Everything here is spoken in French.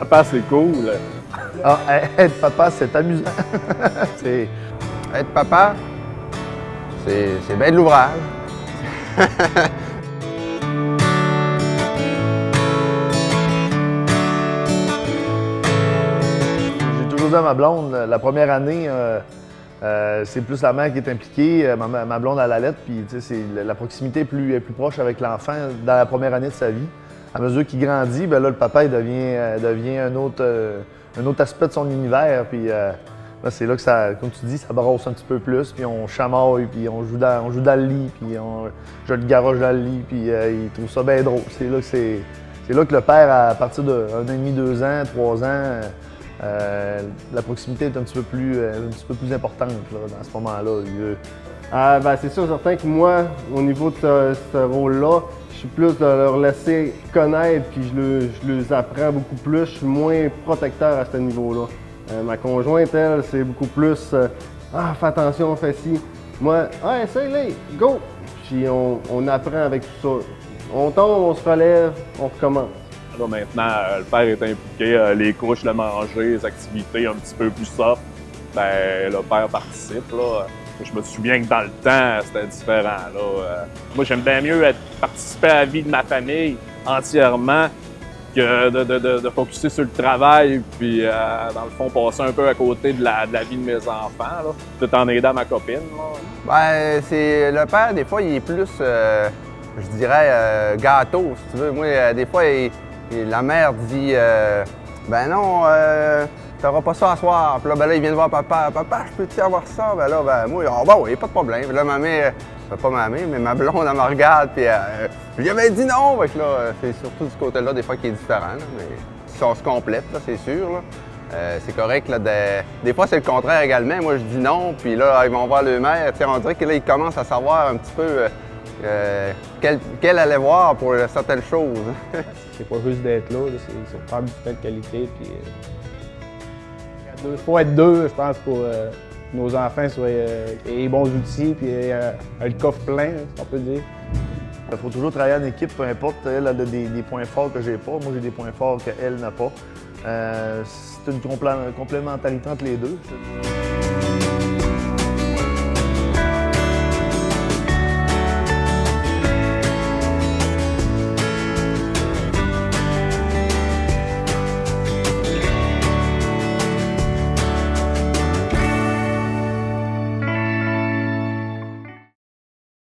papa, c'est cool. Ah, être papa, c'est amusant. Être papa, c'est bien de l'ouvrage. J'ai toujours dit à ma blonde, la première année, c'est plus la mère qui est impliquée. Ma blonde, elle allait, puis la proximité est plus proche avec l'enfant dans la première année de sa vie. À mesure qu'il grandit, ben là, le papa il devient un autre aspect de son univers. Puis là, c'est là que ça, comme tu dis, ça brosse un petit peu plus, puis on chamaille, puis on joue dans le lit, puis je le garoche dans le lit, puis il trouve ça bien drôle. C'est là que le père, à partir de 1 an et demi, 2 ans, 3 ans, la proximité est un petit peu plus importante là, dans ce moment-là. Ben, c'est sûr certain que moi, au niveau de ce rôle-là, je suis plus de leur laisser connaître puis je les apprends beaucoup plus. Je suis moins protecteur à ce niveau-là. Ma conjointe, elle, c'est beaucoup plus fais attention, fais ci. Moi, essaye-les, go! Puis on apprend avec tout ça. On tombe, on se relève, on recommence. Là, maintenant, le père est impliqué, les couches, le manger, les activités un petit peu plus soft, ben le père participe. Là. Je me souviens que dans le temps, c'était différent. Là. Moi, j'aime bien mieux participer à la vie de ma famille entièrement que de focusser sur le travail puis, dans le fond, passer un peu à côté de la vie de mes enfants, là, tout en aidant ma copine. Là. Ben, le père, des fois, il est plus, je dirais, gâteau, si tu veux. Moi, des fois, la mère dit ben non, t'auras pas ça à soir. Puis là, ben là, il vient de voir papa. Papa, je peux-tu avoir ça? Ben là, ben moi, oui, pas de problème. Puis là, ma mère, pas ma mère, mais ma blonde, elle me regarde. Puis je lui avais dit non. Fait que là, c'est surtout du côté-là, des fois, qui est différent. Là, mais on se complète, là, c'est sûr. Là. C'est correct. Là, des fois, c'est le contraire également. Moi, je dis non. Puis là, ils vont voir le maire. On dirait que là, ils commencent à savoir un petit peu qu'elle allait voir pour certaines choses. C'est pas juste d'être là, c'est faire du temps de qualité. Puis, il faut être deux, je pense, pour que nos enfants aient les bons outils et le coffre plein, si on peut dire. Il faut toujours travailler en équipe, peu importe. Elle a des points forts que j'ai pas. Moi, j'ai des points forts qu'elle n'a pas. C'est une complémentarité entre les deux.